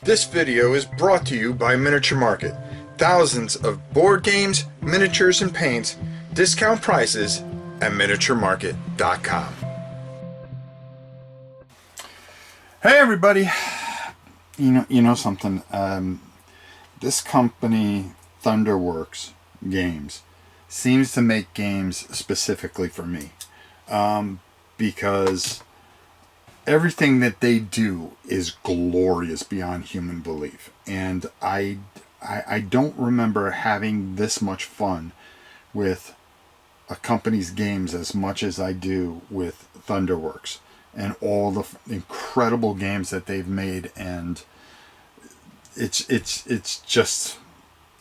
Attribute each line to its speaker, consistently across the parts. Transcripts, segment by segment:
Speaker 1: This video is brought to you by Miniature Market. Thousands of board games, miniatures, and paints, discount prices at miniaturemarket.com. Hey everybody! You know something? This company, Thunderworks Games, seems to make games specifically for me, because everything that they do is glorious beyond human belief, and I don't remember having this much fun with a company's games as much as I do with Thunderworks and all the incredible games that they've made, and it's just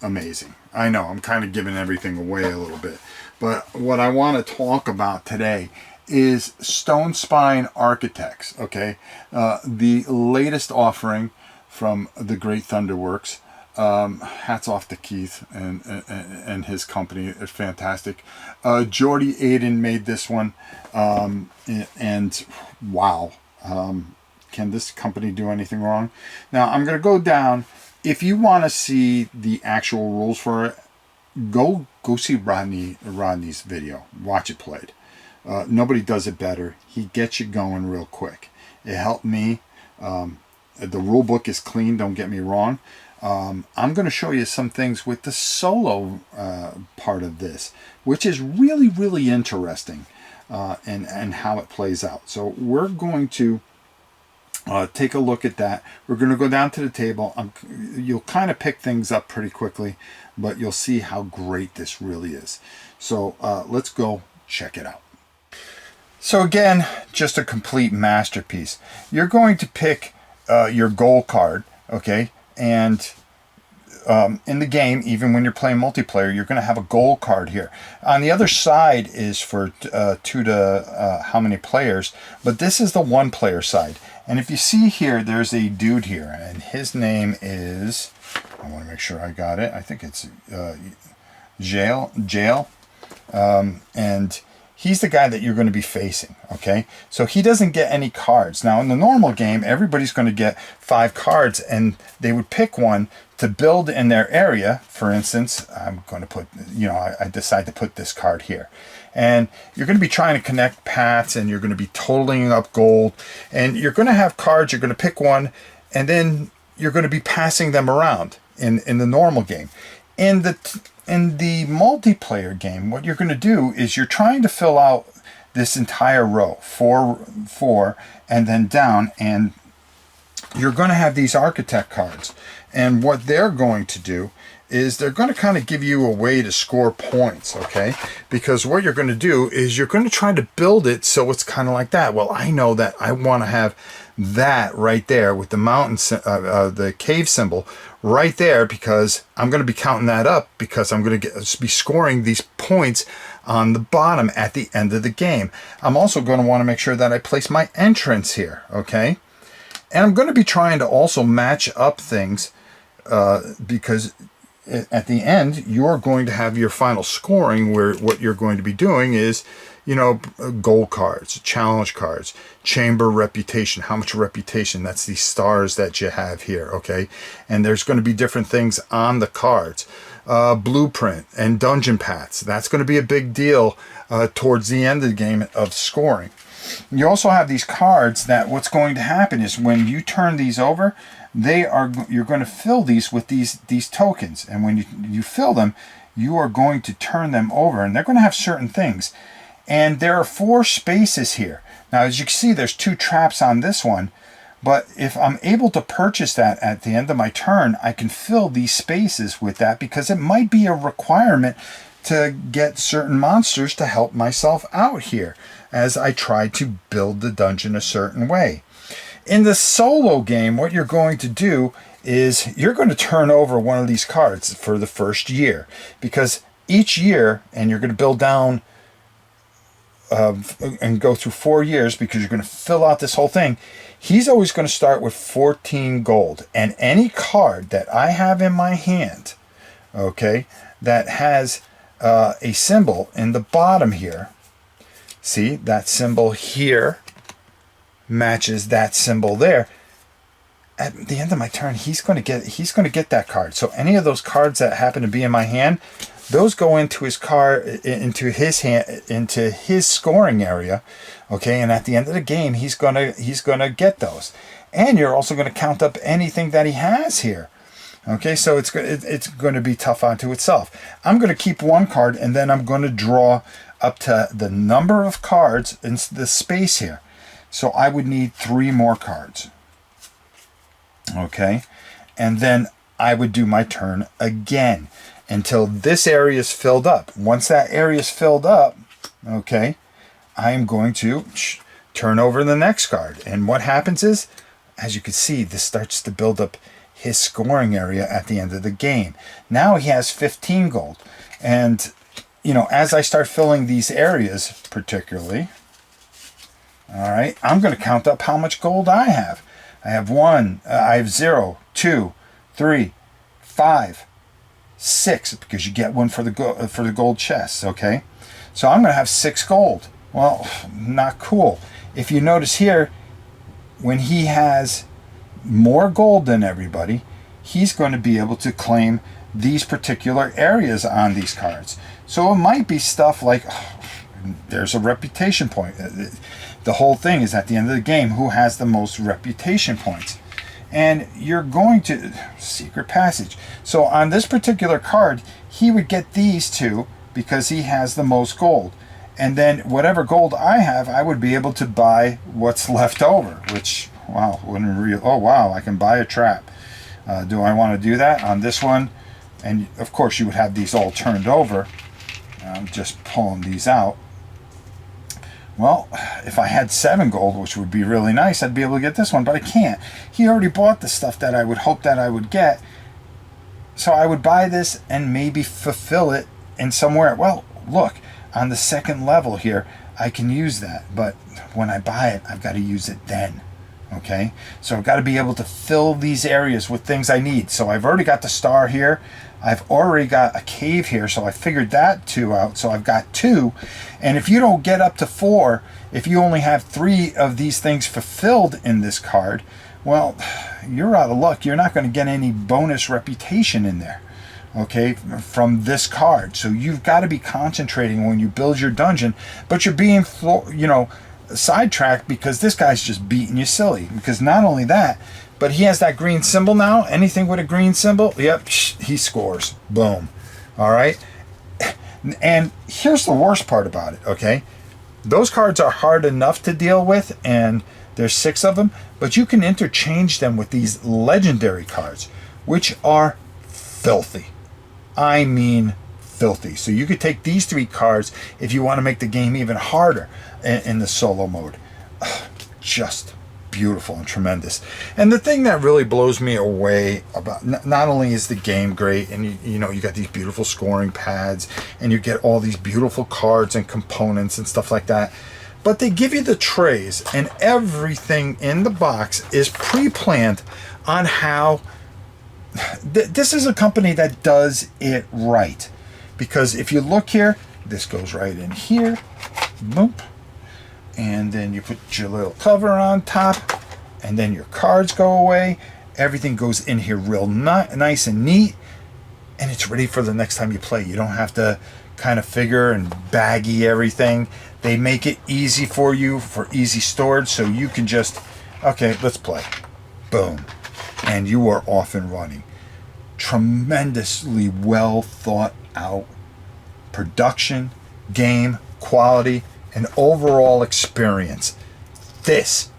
Speaker 1: amazing. I know I'm kind of giving everything away a little bit, but what I want to talk about today is Stonespine Architects. Okay, the latest offering from the great Thunderworks. Hats off to Keith and his company. It's fantastic. Jordy Aiden made this one, and wow, can this company do anything wrong? Now I'm going to go down. If you want to see the actual rules for it, go see Rodney's video. Watch it played. Nobody does it better. He gets you going real quick. It helped me. The rule book is clean, don't get me wrong. I'm going to show you some things with the solo part of this, which is really, really interesting, and how it plays out. So we're going to take a look at that. We're going to go down to the table. You'll kind of pick things up pretty quickly, but you'll see how great this really is. So let's go check it out. So again, just a complete masterpiece. You're going to pick your goal card, okay? And in the game, even when you're playing multiplayer, you're going to have a goal card here. On the other side is for 2 to how many players, but this is the 1 player side. And if you see here, there's a dude here, and his name is, I want to make sure I got it, I think it's Jail, and he's the guy that you're going to be facing, okay? So he doesn't get any cards. Now, in the normal game, everybody's going to get 5 cards, and they would pick one to build in their area. For instance, I'm going to put, I decide to put this card here. And you're going to be trying to connect paths, and you're going to be totaling up gold. And you're going to have cards, you're going to pick one, and then you're going to be passing them around in the normal game. In the multiplayer game, what you're going to do is you're trying to fill out this entire row, 4, and then down, and you're going to have these architect cards. And what they're going to do is they're going to kind of give you a way to score points, okay? Because what you're going to do is you're going to try to build it so it's kind of like that. Well, I know that I want to have that right there with the mountain, the cave symbol right there, because I'm going to be counting that up, because I'm going to be scoring these points on the bottom at the end of the game. I'm also going to want to make sure that I place my entrance here, okay? And I'm going to be trying to also match up things, because at the end you're going to have your final scoring, where what you're going to be doing is, gold cards, challenge cards, chamber reputation, how much reputation, that's these stars that you have here, okay? And there's going to be different things on the cards. Blueprint and dungeon paths, that's going to be a big deal towards the end of the game of scoring. You also have these cards that what's going to happen is when you turn these over, you're going to fill these with these tokens, and when you fill them, you are going to turn them over, and they're going to have certain things. And there are 4 spaces here. Now, as you can see, there's 2 traps on this one, but if I'm able to purchase that at the end of my turn, I can fill these spaces with that, because it might be a requirement to get certain monsters to help myself out here as I try to build the dungeon a certain way. In the solo game, what you're going to do is you're going to turn over one of these cards for the first year, because each year, and you're going to build down and go through 4 years, because you're going to fill out this whole thing. He's always going to start with 14 gold, and any card that I have in my hand, okay, that has a symbol in the bottom here, see that symbol here matches that symbol there, at the end of my turn, he's going to get that card. So any of those cards that happen to be in my hand, those go into his into his scoring area, okay? And at the end of the game, he's gonna get those. And you're also going to count up anything that he has here. Okay, so it's going to be tough onto itself. I'm going to keep one card, and then I'm going to draw up to the number of cards in the space here. So I would need 3 more cards. Okay, and then I would do my turn again until this area is filled up. Once that area is filled up, okay, I am going to turn over the next card. And what happens is, as you can see, this starts to build up his scoring area at the end of the game. Now he has 15 gold. And, you know, as I start filling these areas particularly, all right, I'm going to count up how much gold I have. I have 0, 2, 3, 5, 6, because you get one for the gold chests, okay? So I'm going to have 6 gold. Well, not cool. If you notice here, when he has more gold than everybody, he's going to be able to claim these particular areas on these cards. So it might be stuff like, there's a reputation point. The whole thing is at the end of the game, who has the most reputation points. And you're going to, secret passage. So on this particular card, he would get these 2 because he has the most gold. And then whatever gold I have, I would be able to buy what's left over, which, wow, oh wow, I can buy a trap. Do I want to do that on this one? And of course you would have these all turned over. I'm just pulling these out. Well, if I had 7 gold, which would be really nice, I'd be able to get this one, but I can't. He already bought the stuff that I would hope that I would get. So I would buy this and maybe fulfill it in somewhere. Well, look, on the 2nd level here, I can use that, but when I buy it, I've got to use it then. Okay, so I've got to be able to fill these areas with things I need. So I've already got the star here. I've already got a cave here, so I figured that 2 out. So I've got 2. And if you don't get up to 4, if you only have 3 of these things fulfilled in this card, well, you're out of luck. You're not going to get any bonus reputation in there, okay, from this card. So you've got to be concentrating when you build your dungeon, but you're being, you know, sidetracked because this guy's just beating you silly. Because not only that, but he has that green symbol now. Anything with a green symbol, yep, he scores. Boom. All right. And here's the worst part about it, okay? Those cards are hard enough to deal with, and there's 6 of them, but you can interchange them with these legendary cards, which are filthy. I mean filthy. So you could take these 3 cards if you want to make the game even harder in the solo mode. Just beautiful and tremendous. And the thing that really blows me away about, not only is the game great, and you know, you got these beautiful scoring pads, and you get all these beautiful cards and components and stuff like that, but they give you the trays, and everything in the box is pre-planned on how this is a company that does it right. Because if you look here, this goes right in here, boom, and then you put your little cover on top, and then your cards go away. Everything goes in here real nice and neat, and it's ready for the next time you play. You don't have to kind of figure and baggy everything. They make it easy for you, for easy storage, so you can just, okay, let's play. Boom. And you are off and running. Tremendously well thought out production, game, quality, and overall experience. This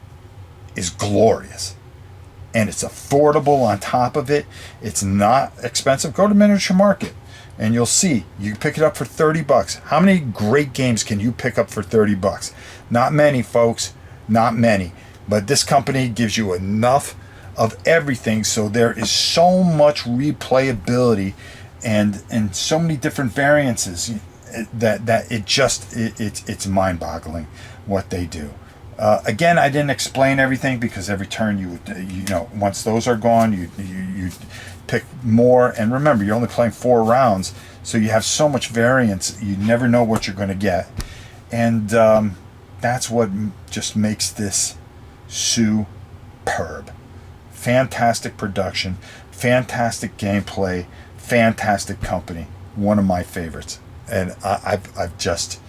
Speaker 1: is glorious. And it's affordable on top of it. It's not expensive. Go to Miniature Market and you'll see. You can pick it up for 30 bucks. How many great games can you pick up for 30 bucks? Not many, folks. Not many. But this company gives you enough of everything, so there is so much replayability and so many different variances that it's mind-boggling what they do. Again, I didn't explain everything because every turn you know, once those are gone, you pick more. And remember, you're only playing 4 rounds, so you have so much variance. You never know what you're going to get, and that's what just makes this superb. fantastic production, fantastic gameplay, fantastic company. One of my favorites. And I've just,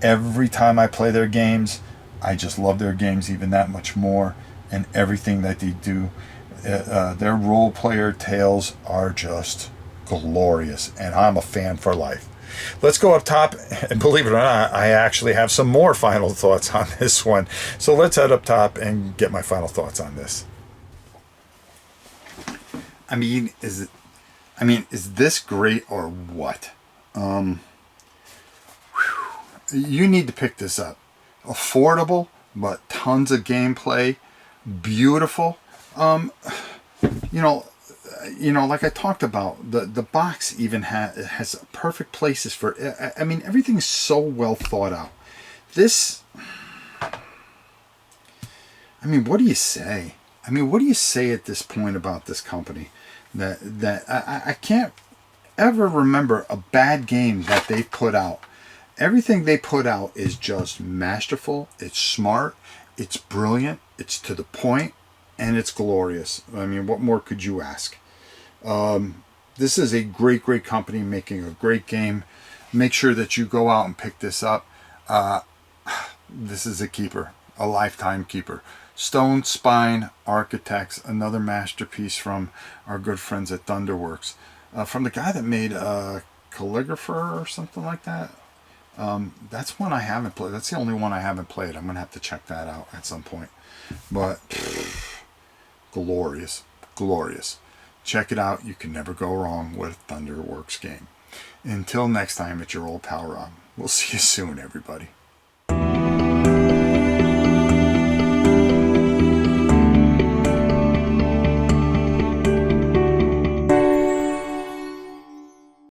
Speaker 1: every time I play their games, I just love their games even that much more, and everything that they do. Their role player tales are just glorious, and I'm a fan for life. Let's go up top, and believe it or not, I actually have some more final thoughts on this one. So let's head up top and get my final thoughts on this. I mean, is this great or what? You need to pick this up. Affordable, but tons of gameplay, beautiful. Like I talked about, the box even has perfect places for. I mean, everything is so well thought out. This, I mean, what do you say? I mean, what do you say at this point about this company? That I can't ever remember a bad game that they've put out. Everything they put out is just masterful. It's smart. It's brilliant. It's to the point, and it's glorious. I mean, what more could you ask? This is a great, great company making a great game. Make sure that you go out and pick this up. This is a keeper, a lifetime keeper. Stonespine Architects, another masterpiece from our good friends at Thunderworks. From the guy that made Calligrapher or something like that. That's one I haven't played. That's the only one I haven't played. I'm going to have to check that out at some point. But glorious, glorious. Check it out. You can never go wrong with a Thunderworks game. Until next time, it's your old pal Rob. We'll see you soon, everybody.